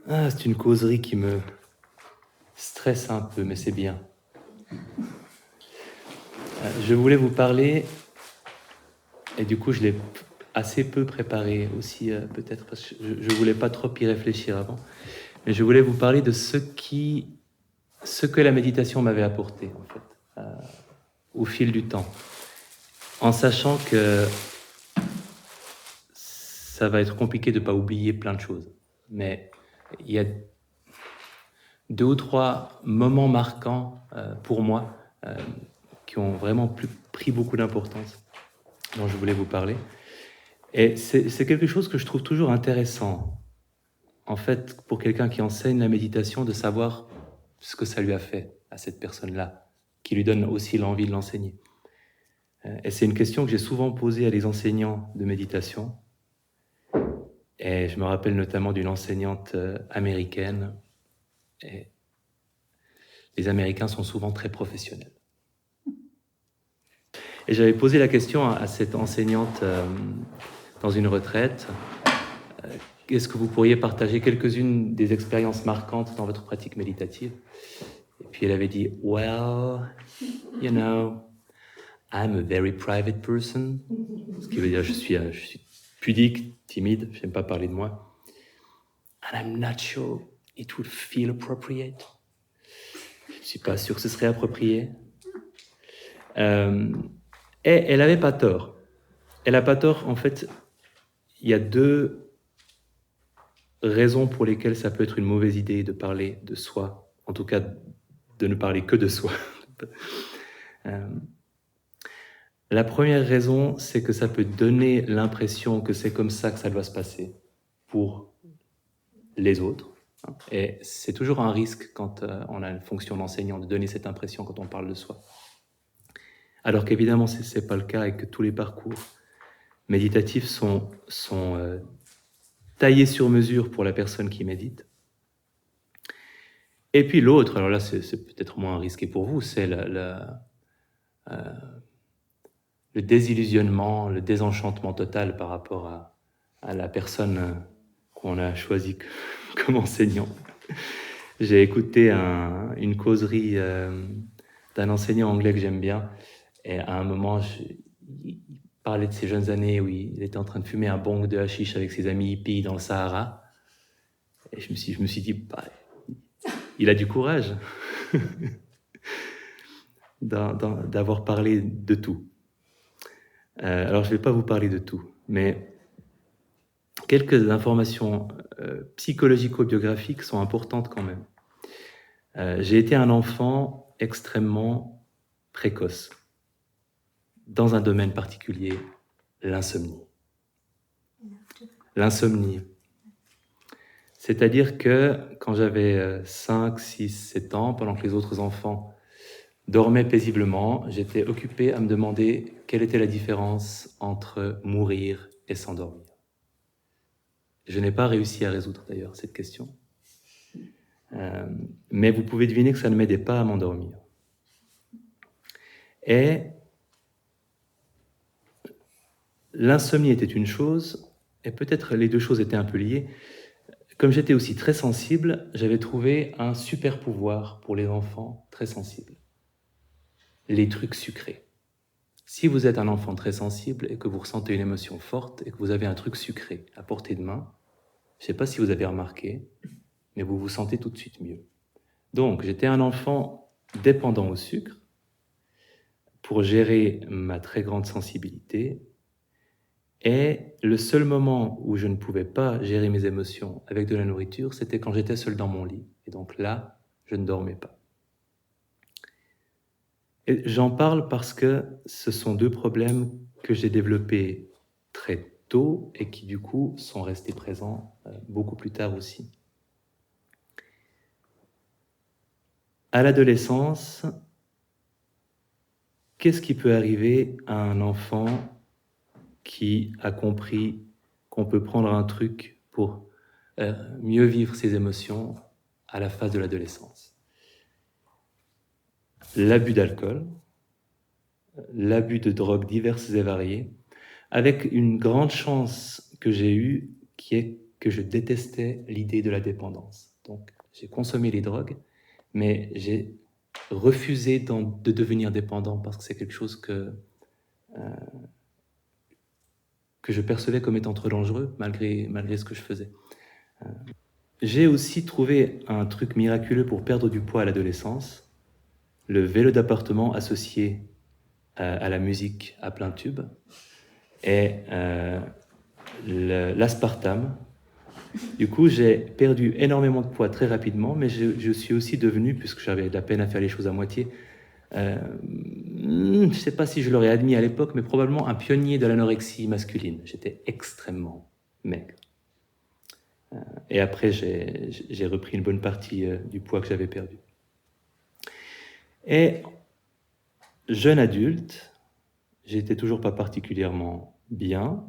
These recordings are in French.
C'est une causerie qui me stresse un peu, mais c'est bien. Je voulais vous parler, et du coup je l'ai assez peu préparé aussi, peut-être parce que je ne voulais pas trop y réfléchir avant, mais je voulais vous parler de ce que la méditation m'avait apporté, en fait, au fil du temps, en sachant que ça va être compliqué de ne pas oublier plein de choses. Mais il y a 2 ou 3 moments marquants pour moi qui ont vraiment pris beaucoup d'importance, dont je voulais vous parler. Et c'est quelque chose que je trouve toujours intéressant, en fait, pour quelqu'un qui enseigne la méditation, de savoir ce que ça lui a fait à cette personne-là, qui lui donne aussi l'envie de l'enseigner. Et c'est une question que j'ai souvent posée à des enseignants de méditation. Et je me rappelle notamment d'une enseignante américaine. Et les Américains sont souvent très professionnels. Et j'avais posé la question à cette enseignante dans une retraite. Est-ce que vous pourriez partager quelques-unes des expériences marquantes dans votre pratique méditative? Et puis elle avait dit, well, you know, I'm a very private person. Ce qui veut dire je suis pudique, timide, je n'aime pas parler de moi. And I'm not sure it would feel appropriate. Je ne suis pas sûr que ce serait approprié. Et elle n'avait pas tort. Elle n'a pas tort, en fait, il y a 2 raisons pour lesquelles ça peut être une mauvaise idée de parler de soi, en tout cas de ne parler que de soi. La première raison, c'est que ça peut donner l'impression que c'est comme ça que ça doit se passer pour les autres. Et c'est toujours un risque quand on a une fonction d'enseignant de donner cette impression quand on parle de soi. Alors qu'évidemment, ce n'est pas le cas et que tous les parcours méditatifs sont taillés sur mesure pour la personne qui médite. Et puis l'autre, alors là c'est peut-être moins risqué pour vous, c'est le désillusionnement, le désenchantement total par rapport à la personne qu'on a choisie comme enseignant. J'ai écouté une causerie d'un enseignant anglais que j'aime bien, et à un moment, il parlait de ses jeunes années où il était en train de fumer un bong de hashish avec ses amis hippies dans le Sahara. Et je me suis dit, bah, il a du courage d'avoir parlé de tout. Alors, je ne vais pas vous parler de tout, mais quelques informations psychologico-biographiques sont importantes quand même. J'ai été un enfant extrêmement précoce, dans un domaine particulier, l'insomnie. L'insomnie. C'est-à-dire que quand j'avais 5, 6, 7 ans, pendant que les autres enfants dormaient paisiblement, j'étais occupé à me demander quelle était la différence entre mourir et s'endormir. Je n'ai pas réussi à résoudre d'ailleurs cette question. Mais vous pouvez deviner que ça ne m'aidait pas à m'endormir. Et l'insomnie était une chose, et peut-être les 2 choses étaient un peu liées. Comme j'étais aussi très sensible, j'avais trouvé un super pouvoir pour les enfants très sensibles. Les trucs sucrés. Si vous êtes un enfant très sensible et que vous ressentez une émotion forte et que vous avez un truc sucré à portée de main, je ne sais pas si vous avez remarqué, mais vous vous sentez tout de suite mieux. Donc, j'étais un enfant dépendant au sucre pour gérer ma très grande sensibilité. Et le seul moment où je ne pouvais pas gérer mes émotions avec de la nourriture, c'était quand j'étais seul dans mon lit. Et donc là, je ne dormais pas. Et j'en parle parce que ce sont 2 problèmes que j'ai développés très tôt et qui du coup sont restés présents beaucoup plus tard aussi. À l'adolescence, qu'est-ce qui peut arriver à un enfant qui a compris qu'on peut prendre un truc pour mieux vivre ses émotions à la phase de l'adolescence? L'abus d'alcool, l'abus de drogues diverses et variées, avec une grande chance que j'ai eue, qui est que je détestais l'idée de la dépendance. Donc, j'ai consommé les drogues, mais j'ai refusé de devenir dépendant parce que c'est quelque chose que je percevais comme étant trop dangereux, malgré ce que je faisais. J'ai aussi trouvé un truc miraculeux pour perdre du poids à l'adolescence, le vélo d'appartement associé à la musique à plein tube, et l'aspartame. Du coup, j'ai perdu énormément de poids très rapidement, mais je suis aussi devenu, puisque j'avais de la peine à faire les choses à moitié, je ne sais pas si je l'aurais admis à l'époque, mais probablement un pionnier de l'anorexie masculine. J'étais extrêmement maigre. Et après, j'ai repris une bonne partie du poids que j'avais perdu. Et jeune adulte, j'étais toujours pas particulièrement bien,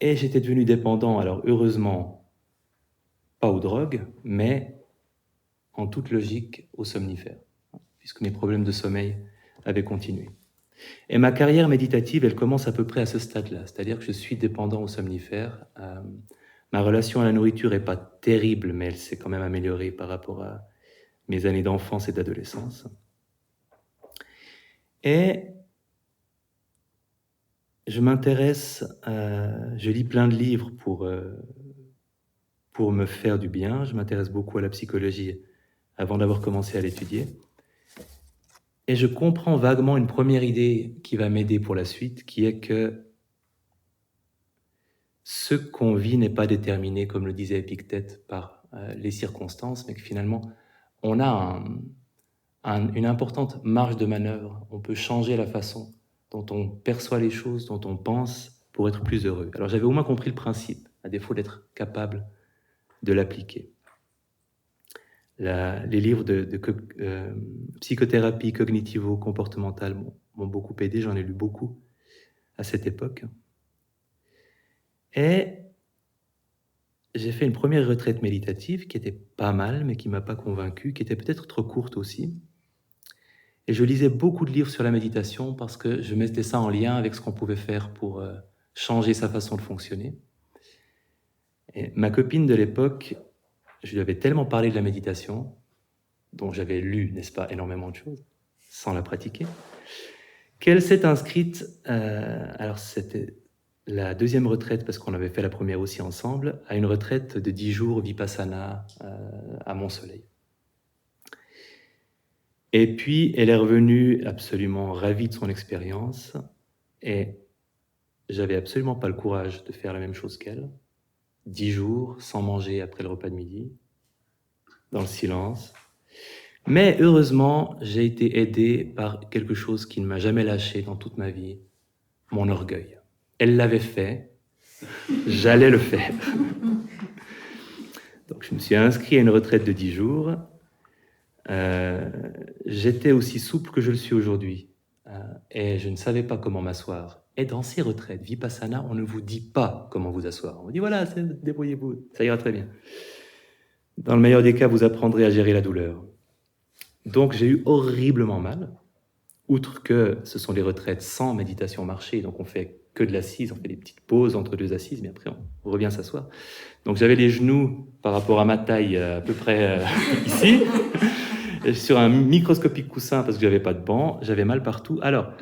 et j'étais devenu dépendant, alors heureusement, pas aux drogues, mais en toute logique aux somnifères, puisque mes problèmes de sommeil avaient continué. Et ma carrière méditative, elle commence à peu près à ce stade-là, c'est-à-dire que je suis dépendant aux somnifères. Ma relation à la nourriture n'est pas terrible, mais elle s'est quand même améliorée par rapport à mes années d'enfance et d'adolescence. Et je m'intéresse, je lis plein de livres pour me faire du bien. Je m'intéresse beaucoup à la psychologie avant d'avoir commencé à l'étudier. Et je comprends vaguement une première idée qui va m'aider pour la suite, qui est que ce qu'on vit n'est pas déterminé, comme le disait Épictète, par les circonstances, mais que finalement, on a une importante marge de manœuvre. On peut changer la façon dont on perçoit les choses, dont on pense, pour être plus heureux. Alors j'avais au moins compris le principe, à défaut d'être capable de l'appliquer. Les livres de psychothérapie cognitivo-comportementale m'ont beaucoup aidé, j'en ai lu beaucoup à cette époque. Et j'ai fait une première retraite méditative qui était pas mal, mais qui ne m'a pas convaincu, qui était peut-être trop courte aussi. Et je lisais beaucoup de livres sur la méditation parce que je mettais ça en lien avec ce qu'on pouvait faire pour changer sa façon de fonctionner. Et ma copine de l'époque, je lui avais tellement parlé de la méditation, dont j'avais lu, n'est-ce pas, énormément de choses, sans la pratiquer, qu'elle s'est inscrite, alors c'était la deuxième retraite, parce qu'on avait fait la première aussi ensemble, à une retraite de 10 jours Vipassana à Mont-Soleil. Et puis, elle est revenue absolument ravie de son expérience, et j'avais absolument pas le courage de faire la même chose qu'elle. 10 jours sans manger après le repas de midi, dans le silence. Mais heureusement, j'ai été aidé par quelque chose qui ne m'a jamais lâché dans toute ma vie, mon orgueil. Elle l'avait fait, j'allais le faire. Donc je me suis inscrit à une retraite de 10 jours. J'étais aussi souple que je le suis aujourd'hui. Et je ne savais pas comment m'asseoir. Et dans ces retraites, Vipassana, on ne vous dit pas comment vous asseoir. On vous dit voilà, débrouillez-vous, ça ira très bien. Dans le meilleur des cas, vous apprendrez à gérer la douleur. Donc j'ai eu horriblement mal, outre que ce sont des retraites sans méditation marchée, donc on fait que de l'assise, on fait des petites pauses entre deux assises, mais après on revient s'asseoir. Donc j'avais les genoux par rapport à ma taille à peu près ici, sur un microscopique coussin parce que j'avais pas de banc, j'avais mal partout. Alors,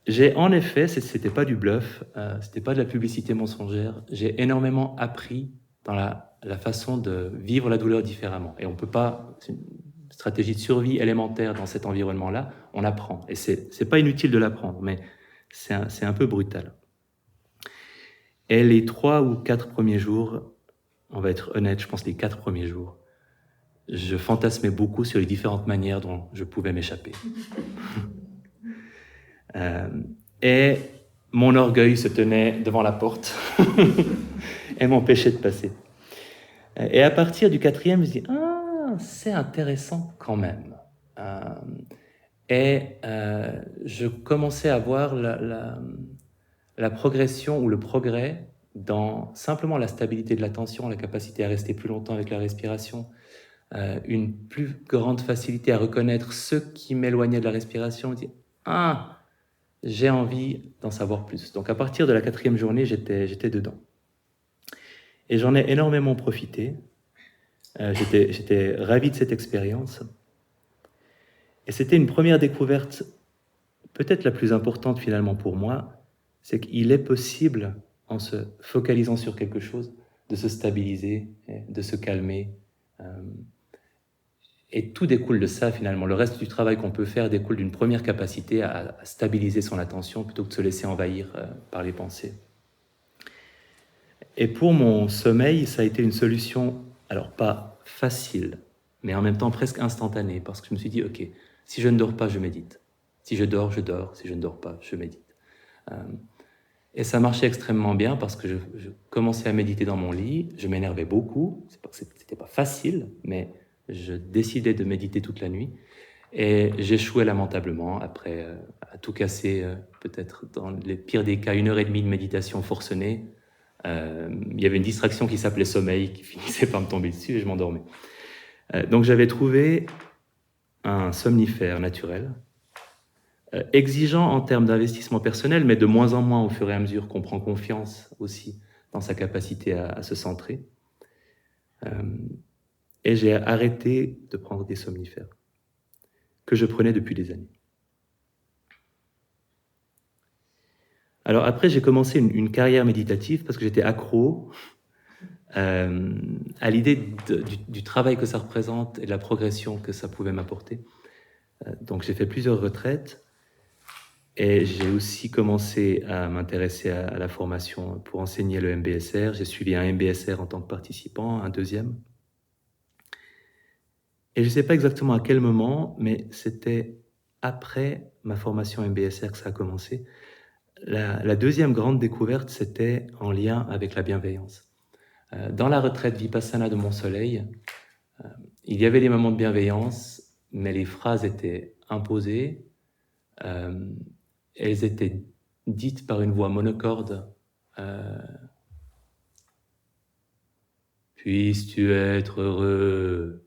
j'ai en effet, c'était pas du bluff, c'était pas de la publicité mensongère, j'ai énormément appris dans la façon de vivre la douleur différemment. Et on peut pas, c'est une stratégie de survie élémentaire dans cet environnement-là, on apprend. Et c'est pas inutile de l'apprendre, mais c'est un peu brutal. Et les 3 ou 4 premiers jours, on va être honnête, je pense les 4 premiers jours, je fantasmais beaucoup sur les différentes manières dont je pouvais m'échapper. Et mon orgueil se tenait devant la porte et m'empêchait de passer. Et à partir du 4e, je me dis c'est intéressant quand même. Je commençais à voir la progression ou le progrès dans simplement la stabilité de l'attention, la capacité à rester plus longtemps avec la respiration, une plus grande facilité à reconnaître ce qui m'éloignait de la respiration. Je dis j'ai envie d'en savoir plus. Donc à partir de la 4e journée, j'étais dedans. Et j'en ai énormément profité. J'étais ravi de cette expérience. Et c'était une première découverte, peut-être la plus importante finalement pour moi, c'est qu'il est possible, en se focalisant sur quelque chose, de se stabiliser, de se calmer. Et tout découle de ça finalement. Le reste du travail qu'on peut faire découle d'une première capacité à stabiliser son attention plutôt que de se laisser envahir par les pensées. Et pour mon sommeil, ça a été une solution, alors pas facile, mais en même temps presque instantanée, parce que je me suis dit, ok, si je ne dors pas, je médite. Si je dors, je dors. Si je ne dors pas, je médite. Et ça marchait extrêmement bien parce que je commençais à méditer dans mon lit, je m'énervais beaucoup, c'était pas facile, mais je décidais de méditer toute la nuit et j'échouais lamentablement après à tout casser, peut-être dans les pires des cas, 1h30 de méditation forcenée. Il y avait une distraction qui s'appelait sommeil qui finissait par me tomber dessus et je m'endormais. Donc j'avais trouvé un somnifère naturel, exigeant en termes d'investissement personnel, mais de moins en moins au fur et à mesure qu'on prend confiance aussi dans sa capacité à se centrer. Et j'ai arrêté de prendre des somnifères que je prenais depuis des années. Alors après, j'ai commencé une carrière méditative parce que j'étais accro à l'idée du travail que ça représente et de la progression que ça pouvait m'apporter. Donc j'ai fait plusieurs retraites et j'ai aussi commencé à m'intéresser à la formation pour enseigner le MBSR. J'ai suivi un MBSR en tant que participant, un deuxième. Et je ne sais pas exactement à quel moment, mais c'était après ma formation MBSR que ça a commencé. La deuxième grande découverte, c'était en lien avec la bienveillance. Dans la retraite Vipassana de Mont-Soleil, il y avait des moments de bienveillance, mais les phrases étaient imposées, elles étaient dites par une voix monocorde. Puisses-tu être heureux.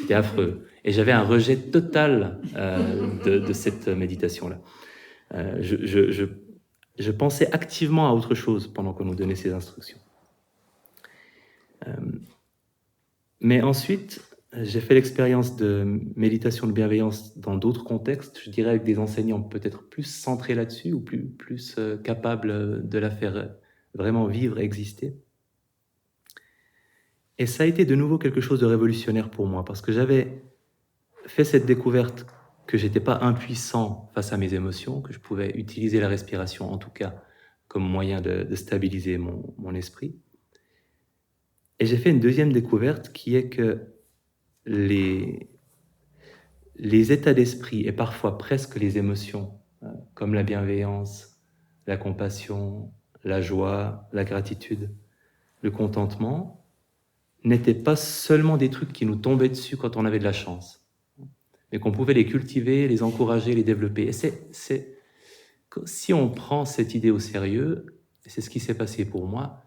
C'était affreux. Et j'avais un rejet total de cette méditation-là. Je pensais activement à autre chose pendant qu'on nous donnait ces instructions. Mais ensuite, j'ai fait l'expérience de méditation de bienveillance dans d'autres contextes, je dirais avec des enseignants peut-être plus centrés là-dessus ou plus capables de la faire vraiment vivre, exister. Et ça a été de nouveau quelque chose de révolutionnaire pour moi, parce que j'avais fait cette découverte que j'étais pas impuissant face à mes émotions, que je pouvais utiliser la respiration en tout cas comme moyen de stabiliser mon esprit. Et j'ai fait une deuxième découverte qui est que les états d'esprit et parfois presque les émotions, comme la bienveillance, la compassion, la joie, la gratitude, le contentement, n'étaient pas seulement des trucs qui nous tombaient dessus quand on avait de la chance, mais qu'on pouvait les cultiver, les encourager, les développer. Et si on prend cette idée au sérieux, et c'est ce qui s'est passé pour moi,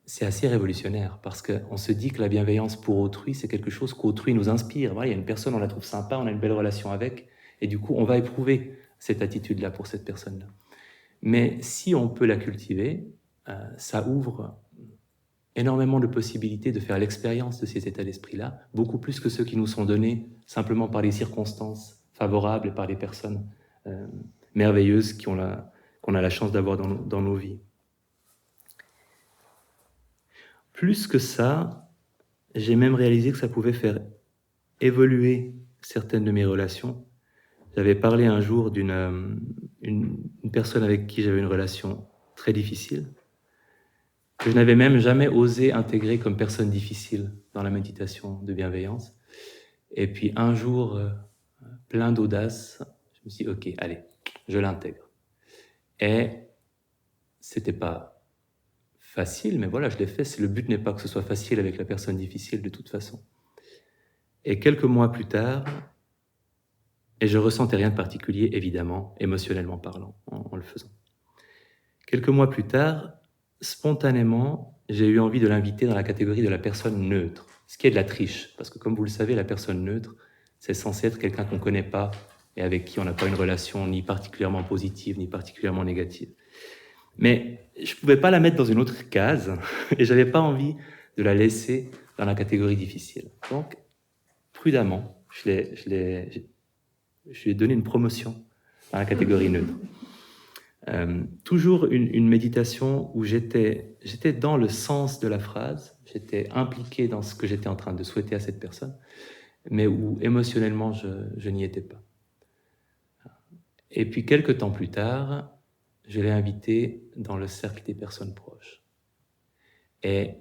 c'est assez révolutionnaire, parce qu'on se dit que la bienveillance pour autrui, c'est quelque chose qu'autrui nous inspire. Voilà, il y a une personne, on la trouve sympa, on a une belle relation avec, et du coup, on va éprouver cette attitude-là pour cette personne-là. Mais si on peut la cultiver, ça ouvre énormément de possibilités de faire l'expérience de ces états d'esprit-là, beaucoup plus que ceux qui nous sont donnés simplement par les circonstances favorables et par les personnes merveilleuses qu'on a la chance d'avoir dans nos vies. Plus que ça, j'ai même réalisé que ça pouvait faire évoluer certaines de mes relations. J'avais parlé un jour d'une personne avec qui j'avais une relation très difficile, que je n'avais même jamais osé intégrer comme personne difficile dans la méditation de bienveillance. Et puis un jour, plein d'audace, je me suis dit, ok, allez, je l'intègre. Et c'était pas facile, mais voilà, je l'ai fait. Le but n'est pas que ce soit facile avec la personne difficile de toute façon. Et quelques mois plus tard, et je ressentais rien de particulier, évidemment, émotionnellement parlant, en le faisant. Quelques mois plus tard, spontanément, j'ai eu envie de l'inviter dans la catégorie de la personne neutre, ce qui est de la triche, parce que comme vous le savez, la personne neutre, c'est censé être quelqu'un qu'on ne connaît pas et avec qui on n'a pas une relation ni particulièrement positive ni particulièrement négative. Mais je ne pouvais pas la mettre dans une autre case et je n'avais pas envie de la laisser dans la catégorie difficile. Donc, prudemment, je lui ai donné une promotion dans la catégorie neutre. Toujours une méditation où j'étais dans le sens de la phrase, j'étais impliqué dans ce que j'étais en train de souhaiter à cette personne, mais où émotionnellement je n'y étais pas. Et puis quelques temps plus tard, je l'ai invité dans le cercle des personnes proches. Et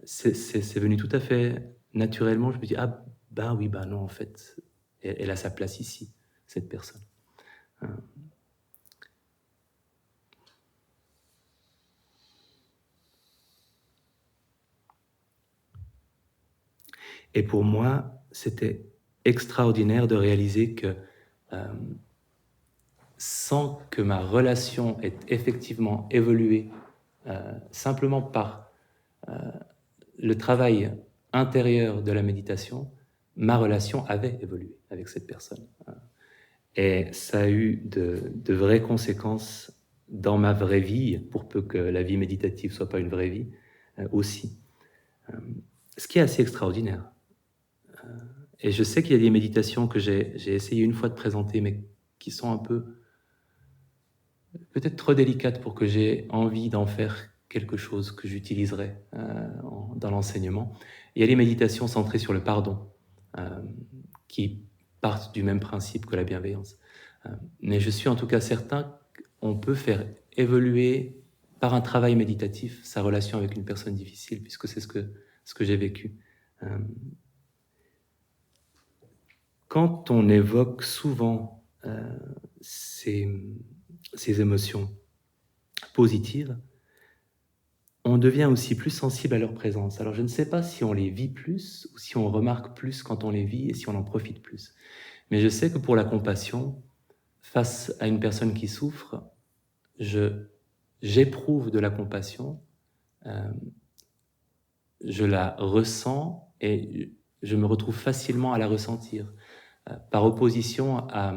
c'est venu tout à fait naturellement. Je me dis, ah ben oui, ben non, en fait, elle a sa place ici, cette personne. Et pour moi, c'était extraordinaire de réaliser que sans que ma relation ait effectivement évolué, simplement par le travail intérieur de la méditation, ma relation avait évolué avec cette personne. Et ça a eu de vraies conséquences dans ma vraie vie, pour peu que la vie méditative ne soit pas une vraie vie, aussi. Ce qui est assez extraordinaire. Et je sais qu'il y a des méditations que j'ai essayé une fois de présenter, mais qui sont un peu, peut-être trop délicates pour que j'ai envie d'en faire quelque chose que j'utiliserai dans l'enseignement. Il y a les méditations centrées sur le pardon, qui partent du même principe que la bienveillance. Mais je suis en tout cas certain qu'on peut faire évoluer par un travail méditatif sa relation avec une personne difficile, puisque c'est ce que j'ai vécu. Quand on évoque souvent ces émotions positives, on devient aussi plus sensible à leur présence. Alors je ne sais pas si on les vit plus ou si on remarque plus quand on les vit et si on en profite plus. Mais je sais que pour la compassion, face à une personne qui souffre, j'éprouve de la compassion, je la ressens et je me retrouve facilement à la ressentir. Par opposition à...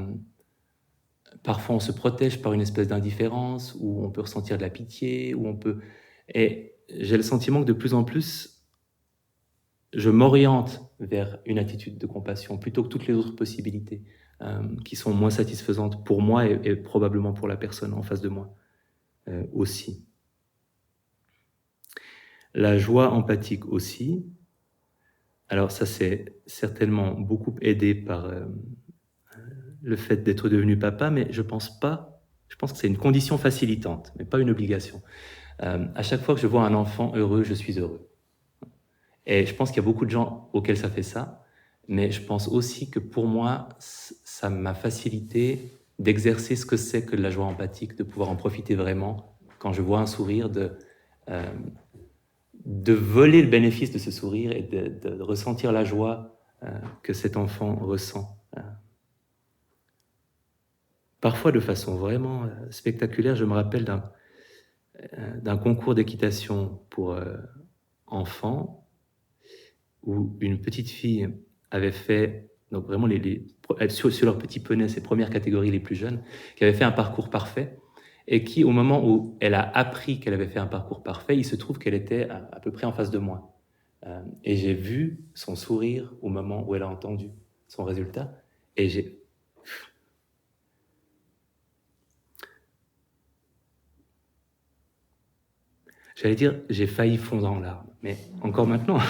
Parfois on se protège par une espèce d'indifférence, où on peut ressentir de la pitié, où on peut... Et j'ai le sentiment que de plus en plus, je m'oriente vers une attitude de compassion, plutôt que toutes les autres possibilités, qui sont moins satisfaisantes pour moi et probablement pour la personne en face de moi aussi. La joie empathique aussi. Alors ça, c'est certainement beaucoup aidé par le fait d'être devenu papa, mais je pense que c'est une condition facilitante, mais pas une obligation. À chaque fois que je vois un enfant heureux, je suis heureux. Et je pense qu'il y a beaucoup de gens auxquels ça fait ça, mais je pense aussi que pour moi, ça m'a facilité d'exercer ce que c'est que de la joie empathique, de pouvoir en profiter vraiment quand je vois un sourire, de voler le bénéfice de ce sourire et de ressentir la joie que cet enfant ressent. Parfois de façon vraiment spectaculaire. Je me rappelle d'un concours d'équitation pour enfants, où une petite fille avait fait, donc vraiment sur leur petit poney, ses premières catégories les plus jeunes, qui avait fait un parcours parfait, et qui, au moment où elle a appris qu'elle avait fait un parcours parfait, il se trouve qu'elle était à peu près en face de moi. Et j'ai vu son sourire au moment où elle a entendu son résultat, et j'ai failli fondre en larmes, mais encore maintenant.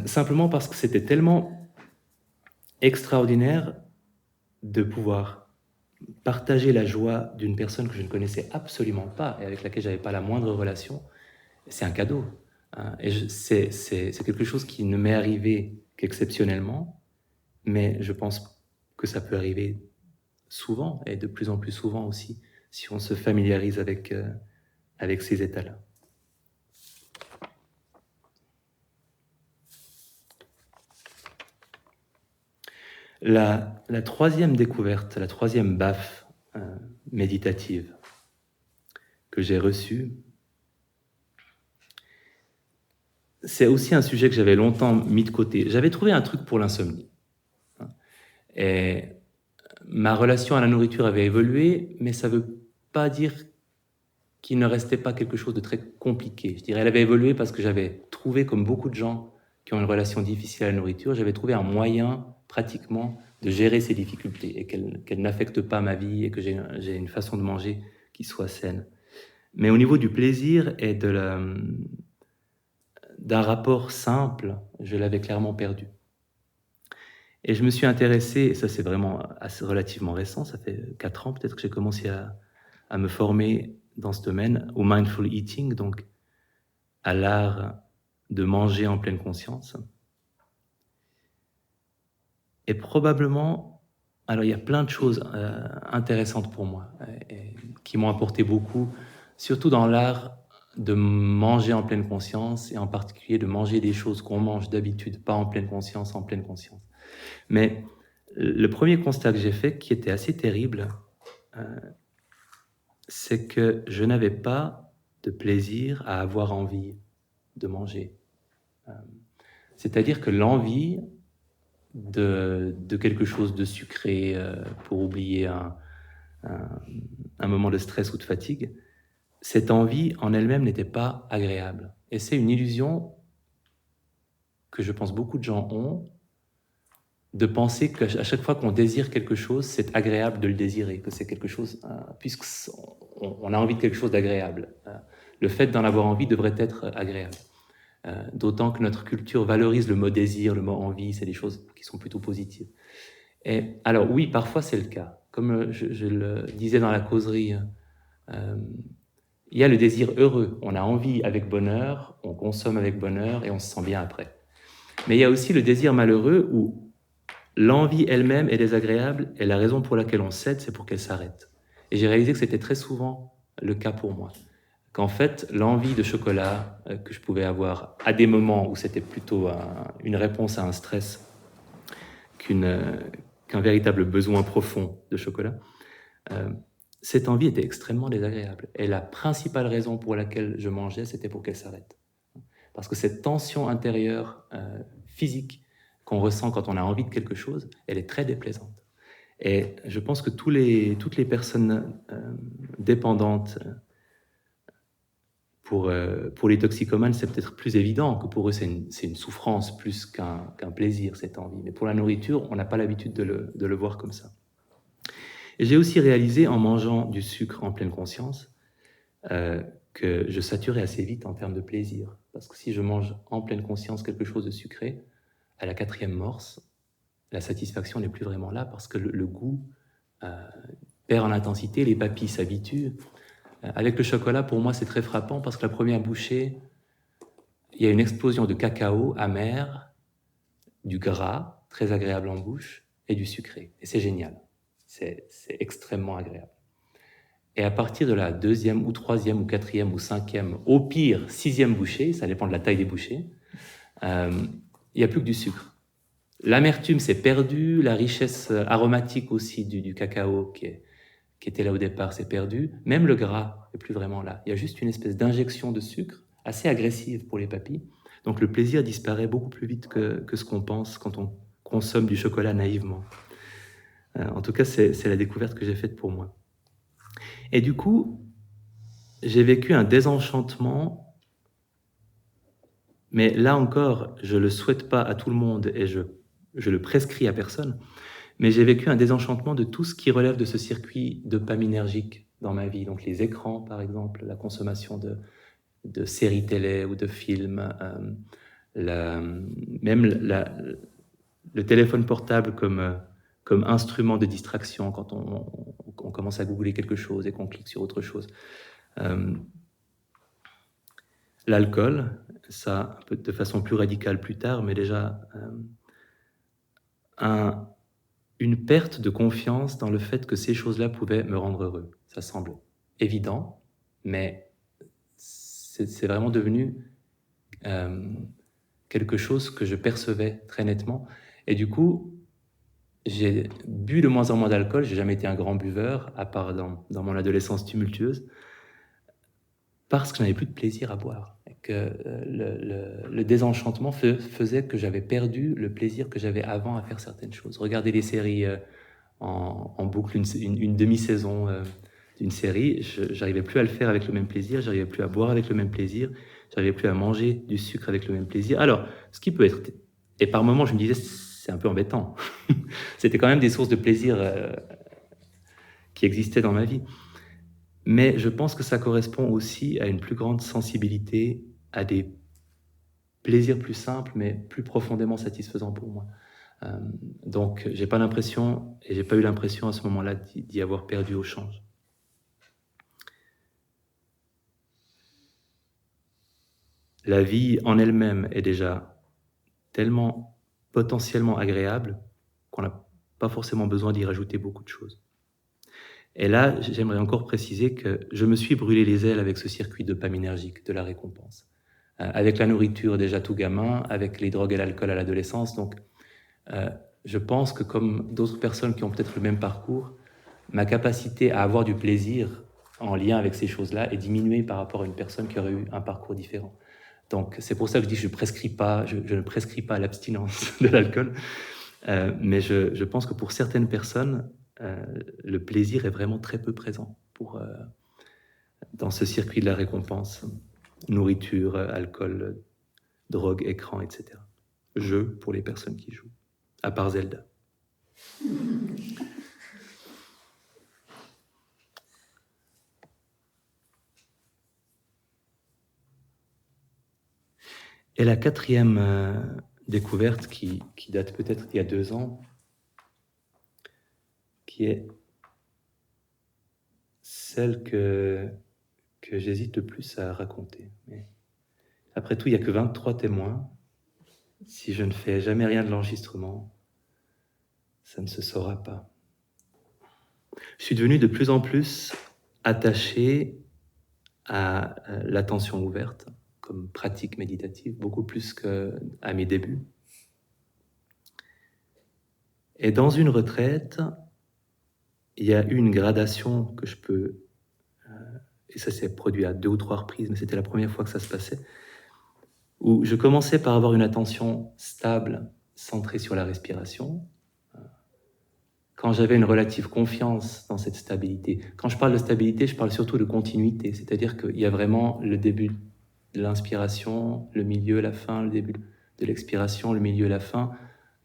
Simplement parce que c'était tellement extraordinaire de pouvoir partager la joie d'une personne que je ne connaissais absolument pas et avec laquelle je n'avais pas la moindre relation. C'est un cadeau. Et c'est quelque chose qui ne m'est arrivé qu'exceptionnellement, mais je pense que ça peut arriver souvent, et de plus en plus souvent aussi, si on se familiarise avec ces états-là. La troisième découverte, la troisième baffe méditative que j'ai reçue, c'est aussi un sujet que j'avais longtemps mis de côté. J'avais trouvé un truc pour l'insomnie. Et ma relation à la nourriture avait évolué, mais ça ne veut pas dire qu'il ne restait pas quelque chose de très compliqué. Je dirais, elle avait évolué parce que j'avais trouvé, comme beaucoup de gens qui ont une relation difficile à la nourriture, j'avais trouvé un moyen, pratiquement, de gérer ces difficultés et qu'elles n'affectent pas ma vie et que j'ai une façon de manger qui soit saine. Mais au niveau du plaisir et d'un rapport simple, je l'avais clairement perdu. Et je me suis intéressé, et ça c'est vraiment assez relativement récent, ça fait 4 ans peut-être que j'ai commencé à me former dans ce domaine, au mindful eating, donc à l'art de manger en pleine conscience. Et probablement, alors il y a plein de choses intéressantes pour moi, et qui m'ont apporté beaucoup, surtout dans l'art de manger en pleine conscience, et en particulier de manger des choses qu'on mange d'habitude, pas en pleine conscience, en pleine conscience. Mais le premier constat que j'ai fait, qui était assez terrible, c'est que je n'avais pas de plaisir à avoir envie de manger. C'est-à-dire que l'envie de quelque chose de sucré pour oublier un moment de stress ou de fatigue, cette envie en elle-même n'était pas agréable. Et c'est une illusion que je pense beaucoup de gens ont, de penser qu'à chaque fois qu'on désire quelque chose, c'est agréable de le désirer, que c'est quelque chose, puisqu'on a envie de quelque chose d'agréable. Le fait d'en avoir envie devrait être agréable. D'autant que notre culture valorise le mot désir, le mot envie, c'est des choses qui sont plutôt positives. Et alors oui, parfois c'est le cas. Comme je le disais dans la causerie, il y a le désir heureux. On a envie avec bonheur, on consomme avec bonheur et on se sent bien après. Mais il y a aussi le désir malheureux où l'envie elle-même est désagréable et la raison pour laquelle on cède, c'est pour qu'elle s'arrête. Et j'ai réalisé que c'était très souvent le cas pour moi. Qu'en fait, l'envie de chocolat que je pouvais avoir à des moments où c'était plutôt une réponse à un stress qu'un véritable besoin profond de chocolat, cette envie était extrêmement désagréable. Et la principale raison pour laquelle je mangeais, c'était pour qu'elle s'arrête. Parce que cette tension intérieure physique qu'on ressent quand on a envie de quelque chose, elle est très déplaisante. Et je pense que toutes les personnes dépendantes, pour les toxicomanes, c'est peut-être plus évident que pour eux, c'est une souffrance plus qu'un plaisir, cette envie. Mais pour la nourriture, on n'a pas l'habitude de le voir comme ça. Et j'ai aussi réalisé, en mangeant du sucre en pleine conscience, que je saturais assez vite en termes de plaisir. Parce que si je mange en pleine conscience quelque chose de sucré, à la 4e morse, la satisfaction n'est plus vraiment là parce que le goût perd en intensité, les papilles s'habituent. Avec le chocolat, pour moi, c'est très frappant parce que la première bouchée, il y a une explosion de cacao amer, du gras, très agréable en bouche, et du sucré. Et c'est génial. C'est extrêmement agréable. Et à partir de la 2e ou 3e ou 4e ou 5e, au pire 6e bouchée, ça dépend de la taille des bouchées, il n'y a plus que du sucre. L'amertume s'est perdue, la richesse aromatique aussi du cacao qui était là au départ s'est perdue, même le gras n'est plus vraiment là. Il y a juste une espèce d'injection de sucre assez agressive pour les papilles. Donc le plaisir disparaît beaucoup plus vite que ce qu'on pense quand on consomme du chocolat naïvement. En tout cas, c'est la découverte que j'ai faite pour moi. Et du coup, j'ai vécu un désenchantement, mais là encore, je ne le souhaite pas à tout le monde et je le prescris à personne, mais j'ai vécu un désenchantement de tout ce qui relève de ce circuit dopaminergique dans ma vie. Donc les écrans, par exemple, la consommation de séries télé ou de films, même le téléphone portable comme instrument de distraction quand on commence à googler quelque chose et qu'on clique sur autre chose. L'alcool, ça un peu de façon plus radicale plus tard, mais déjà une perte de confiance dans le fait que ces choses-là pouvaient me rendre heureux. Ça semble évident, mais c'est vraiment devenu quelque chose que je percevais très nettement. Et du coup, j'ai bu de moins en moins d'alcool. J'ai jamais été un grand buveur, à part dans mon adolescence tumultueuse, parce que je n'avais plus de plaisir à boire. Et que le désenchantement faisait que j'avais perdu le plaisir que j'avais avant à faire certaines choses. Regarder des séries en boucle, une demi-saison d'une série, j'arrivais plus à le faire avec le même plaisir, j'arrivais plus à boire avec le même plaisir, j'arrivais plus à manger du sucre avec le même plaisir. Alors, ce qui peut être... Et par moments, je me disais, c'est un peu embêtant. C'était quand même des sources de plaisir qui existaient dans ma vie. Mais je pense que ça correspond aussi à une plus grande sensibilité à des plaisirs plus simples, mais plus profondément satisfaisants pour moi. Donc, j'ai pas l'impression, et j'ai pas eu l'impression à ce moment-là d'y avoir perdu au change. La vie en elle-même est déjà tellement potentiellement agréable qu'on n'a pas forcément besoin d'y rajouter beaucoup de choses. Et là, j'aimerais encore préciser que je me suis brûlé les ailes avec ce circuit dopaminergique de la récompense. Avec la nourriture déjà tout gamin, avec les drogues et l'alcool à l'adolescence. Donc, je pense que comme d'autres personnes qui ont peut-être le même parcours, ma capacité à avoir du plaisir en lien avec ces choses-là est diminuée par rapport à une personne qui aurait eu un parcours différent. Donc, c'est pour ça que je dis que je ne prescris pas l'abstinence de l'alcool, mais je pense que pour certaines personnes, le plaisir est vraiment très peu présent dans ce circuit de la récompense. Nourriture, alcool, drogue, écran, etc. Jeu pour les personnes qui jouent, à part Zelda. Et la quatrième découverte qui date peut-être d'il y a 2 ans, qui est celle que j'hésite le plus à raconter. Mais après tout, il n'y a que 23 témoins. Si je ne fais jamais rien de l'enregistrement, ça ne se saura pas. Je suis devenu de plus en plus attaché à l'attention ouverte comme pratique méditative, beaucoup plus qu'à mes débuts. Et dans une retraite, il y a eu une gradation que je peux... et ça s'est produit à 2 ou 3 reprises, mais c'était la première fois que ça se passait, où je commençais par avoir une attention stable, centrée sur la respiration, quand j'avais une relative confiance dans cette stabilité. Quand je parle de stabilité, je parle surtout de continuité, c'est-à-dire qu'il y a vraiment le début de l'inspiration, le milieu, la fin, le début de l'expiration, le milieu, la fin,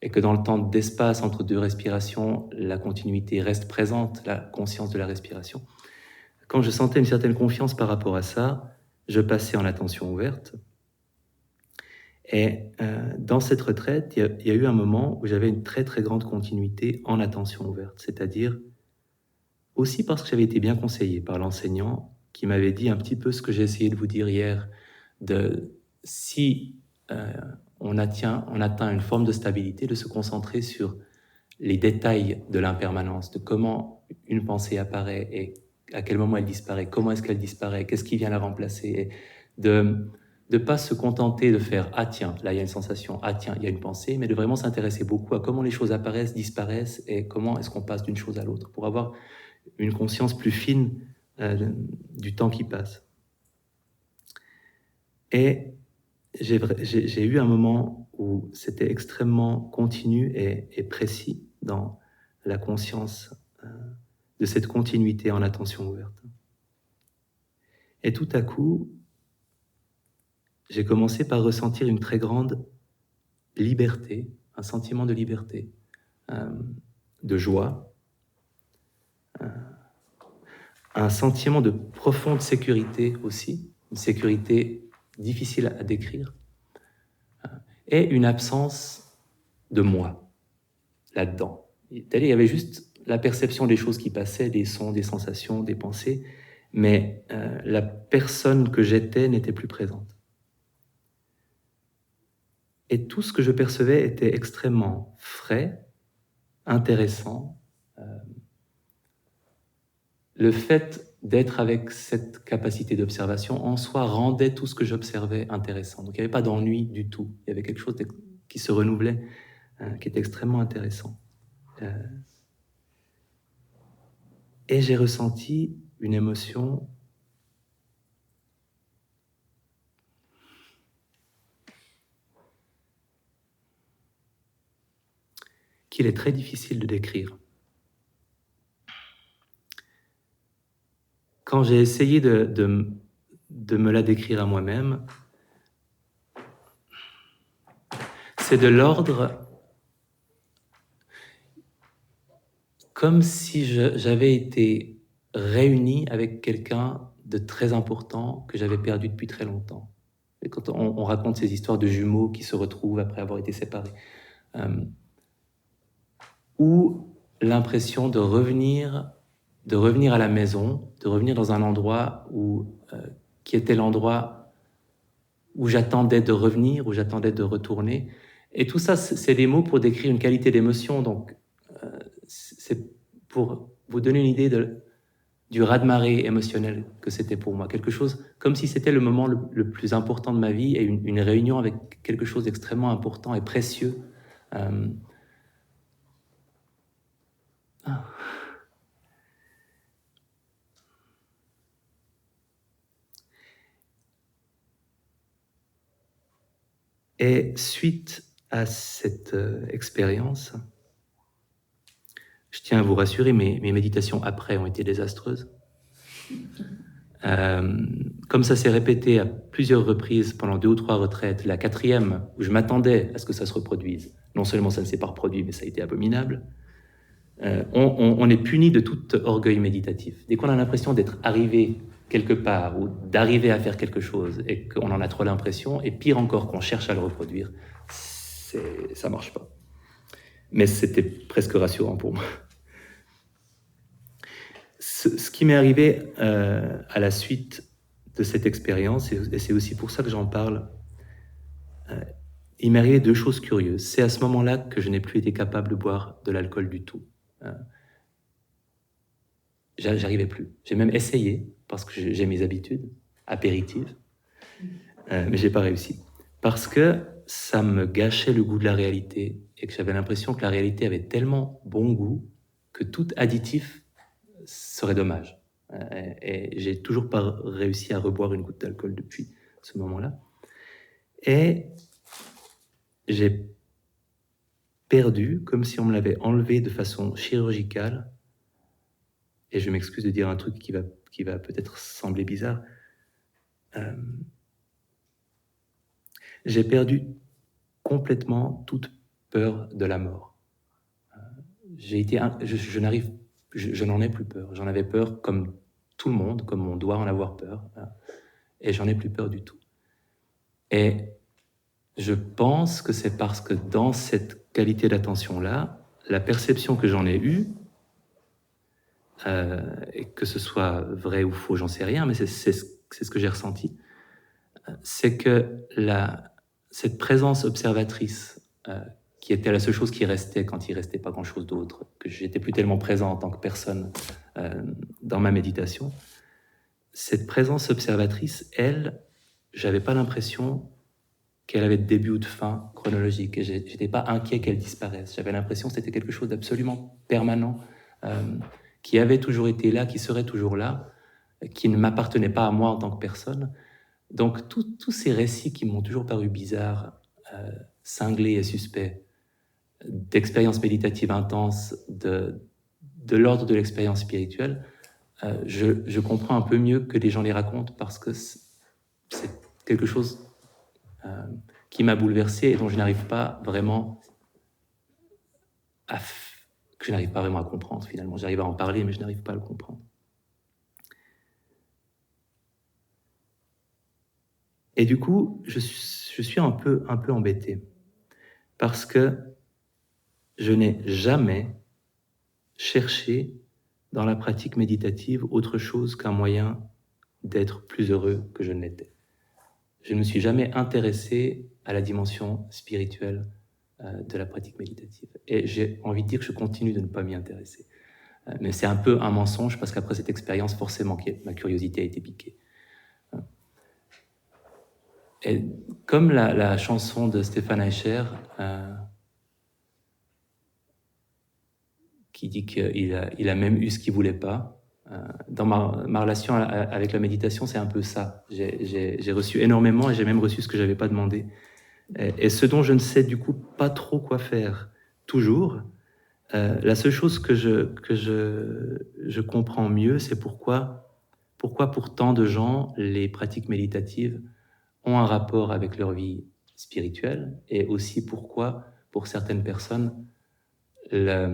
et que dans le temps d'espace entre 2 respirations, la continuité reste présente, la conscience de la respiration. Quand je sentais une certaine confiance par rapport à ça, je passais en attention ouverte. Et dans cette retraite, il y a eu un moment où j'avais une très très grande continuité en attention ouverte, c'est-à-dire aussi parce que j'avais été bien conseillé par l'enseignant qui m'avait dit un petit peu ce que j'ai essayé de vous dire hier, si on atteint une forme de stabilité, de se concentrer sur les détails de l'impermanence, de comment une pensée apparaît et à quel moment elle disparaît, comment est-ce qu'elle disparaît, qu'est-ce qui vient la remplacer, et de ne pas se contenter de faire « Ah tiens, là il y a une sensation, ah tiens, il y a une pensée », mais de vraiment s'intéresser beaucoup à comment les choses apparaissent, disparaissent et comment est-ce qu'on passe d'une chose à l'autre pour avoir une conscience plus fine du temps qui passe. Et j'ai eu un moment où c'était extrêmement continu et précis dans la conscience de cette continuité en attention ouverte. Et tout à coup, j'ai commencé par ressentir une très grande liberté, un sentiment de liberté, de joie, un sentiment de profonde sécurité aussi, une sécurité difficile à décrire, et une absence de moi là-dedans. Il y avait juste la perception des choses qui passaient, des sons, des sensations, des pensées, mais la personne que j'étais n'était plus présente. Et tout ce que je percevais était extrêmement frais, intéressant. Le fait d'être avec cette capacité d'observation en soi rendait tout ce que j'observais intéressant. Donc il n'y avait pas d'ennui du tout. Il y avait quelque chose qui se renouvelait, qui était extrêmement intéressant. Et j'ai ressenti une émotion qu'il est très difficile de décrire. quand j'ai essayé de me la décrire à moi-même, c'est de l'ordre comme si j'avais été réuni avec quelqu'un de très important que j'avais perdu depuis très longtemps. Et quand on raconte ces histoires de jumeaux qui se retrouvent après avoir été séparés, ou l'impression de revenir à la maison, de revenir dans un endroit qui était l'endroit où j'attendais de revenir, où j'attendais de retourner. Et tout ça, c'est des mots pour décrire une qualité d'émotion. Donc, c'est pour vous donner une idée du raz-de-marée émotionnel que c'était pour moi. Quelque chose comme si c'était le moment le plus important de ma vie et une réunion avec quelque chose d'extrêmement important et précieux. Et suite à cette expérience, je tiens à vous rassurer, mes méditations après ont été désastreuses. Comme ça s'est répété à plusieurs reprises pendant 2 ou 3 retraites, la 4e, où je m'attendais à ce que ça se reproduise, non seulement ça ne s'est pas reproduit, mais ça a été abominable, on est puni de tout orgueil méditatif. Dès qu'on a l'impression d'être arrivé quelque part ou d'arriver à faire quelque chose et qu'on en a trop l'impression, et pire encore qu'on cherche à le reproduire, ça marche pas. Mais c'était presque rassurant pour moi. Ce qui m'est arrivé à la suite de cette expérience, et c'est aussi pour ça que j'en parle, il m'est arrivé 2 choses curieuses. C'est à ce moment-là que je n'ai plus été capable de boire de l'alcool du tout. J'arrivais plus. J'ai même essayé, parce que j'ai mes habitudes apéritives, mais j'ai pas réussi. Parce que ça me gâchait le goût de la réalité, et que j'avais l'impression que la réalité avait tellement bon goût que tout additif serait dommage. Et j'ai toujours pas réussi à reboire une goutte d'alcool depuis ce moment-là. Et j'ai perdu, comme si on me l'avait enlevé de façon chirurgicale, et je m'excuse de dire un truc qui va peut-être sembler bizarre, j'ai perdu complètement toute peur de la mort. Je n'en ai plus peur. J'en avais peur comme tout le monde, comme on doit en avoir peur, et j'en ai plus peur du tout. Et je pense que c'est parce que dans cette qualité d'attention-là, la perception que j'en ai eue, et que ce soit vrai ou faux, j'en sais rien, mais c'est ce que j'ai ressenti, c'est que cette présence observatrice, qui était la seule chose qui restait quand il ne restait pas grand-chose d'autre, que j'étais plus tellement présent en tant que personne dans ma méditation, cette présence observatrice, elle, j'avais pas l'impression qu'elle avait de début ou de fin chronologique, et j'étais pas inquiet qu'elle disparaisse. J'avais l'impression que c'était quelque chose d'absolument permanent, qui avait toujours été là, qui serait toujours là, qui ne m'appartenait pas à moi en tant que personne. Donc tous ces récits qui m'ont toujours paru bizarres, cinglés et suspects, d'expériences méditatives intenses, de l'ordre de l'expérience spirituelle, je comprends un peu mieux que les gens les racontent, parce que c'est quelque chose qui m'a bouleversé et dont je n'arrive pas vraiment à comprendre finalement. J'arrive à en parler, mais je n'arrive pas à le comprendre. Et du coup, je suis un peu embêté, parce que je n'ai jamais cherché dans la pratique méditative autre chose qu'un moyen d'être plus heureux que je ne l'étais. Je ne me suis jamais intéressé à la dimension spirituelle de la pratique méditative. Et j'ai envie de dire que je continue de ne pas m'y intéresser. Mais c'est un peu un mensonge, parce qu'après cette expérience, forcément, ma curiosité a été piquée. Et comme la chanson de Stéphane Eicher, qui dit qu'il a même eu ce qu'il voulait pas, dans ma relation avec la méditation, c'est un peu ça. J'ai reçu énormément, et j'ai même reçu ce que j'avais pas demandé. Et ce dont je ne sais du coup pas trop quoi faire, toujours, la seule chose que je comprends mieux, c'est pourquoi pourquoi pour tant de gens, les pratiques méditatives ont un rapport avec leur vie spirituelle, et aussi pourquoi, pour certaines personnes, la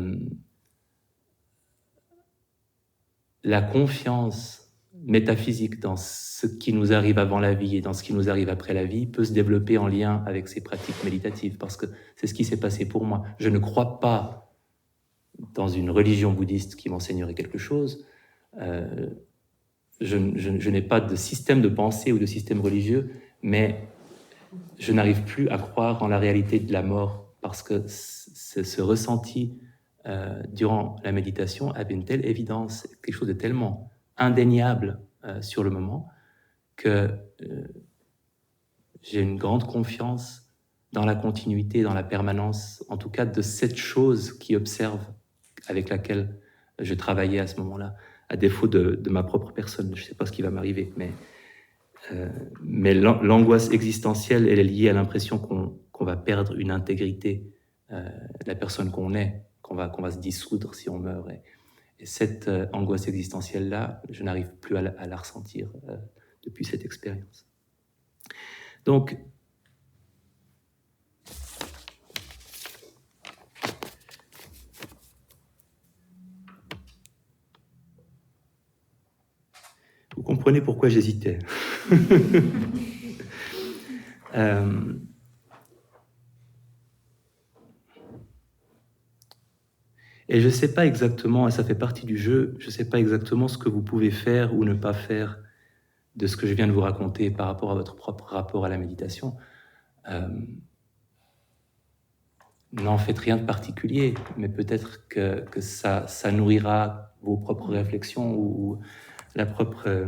confiance métaphysique dans ce qui nous arrive avant la vie et dans ce qui nous arrive après la vie peut se développer en lien avec ces pratiques méditatives, parce que c'est ce qui s'est passé pour moi. Je ne crois pas dans une religion bouddhiste qui m'enseignerait quelque chose. Je n'ai pas de système de pensée ou de système religieux, mais je n'arrive plus à croire en la réalité de la mort, parce que ce ressenti durant la méditation avait une telle évidence, quelque chose de tellement indéniable sur le moment, que j'ai une grande confiance dans la continuité, dans la permanence, en tout cas de cette chose qui observe, avec laquelle je travaillais à ce moment-là, à défaut de ma propre personne. Je ne sais pas ce qui va m'arriver, mais l'angoisse existentielle, elle est liée à l'impression qu'on va perdre une intégrité de la personne qu'on est, qu'on va se dissoudre si on meurt. Et cette angoisse existentielle-là, je n'arrive plus à la ressentir depuis cette expérience. Donc, vous comprenez pourquoi j'hésitais. Et je ne sais pas exactement, et ça fait partie du jeu, je ne sais pas exactement ce que vous pouvez faire ou ne pas faire de ce que je viens de vous raconter par rapport à votre propre rapport à la méditation. N'en faites rien de particulier, mais peut-être que ça nourrira vos propres réflexions ou la propre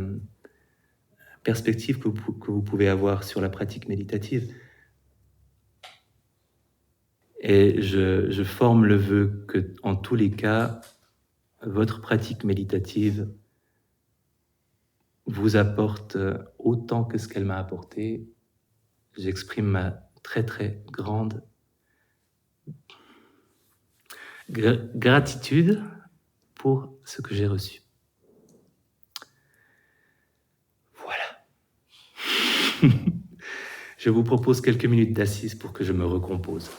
perspective que vous pouvez avoir sur la pratique méditative. Et je forme le vœu que, en tous les cas, votre pratique méditative vous apporte autant que ce qu'elle m'a apporté. J'exprime ma très très grande gratitude pour ce que j'ai reçu. Voilà. Je vous propose quelques minutes d'assise pour que je me recompose.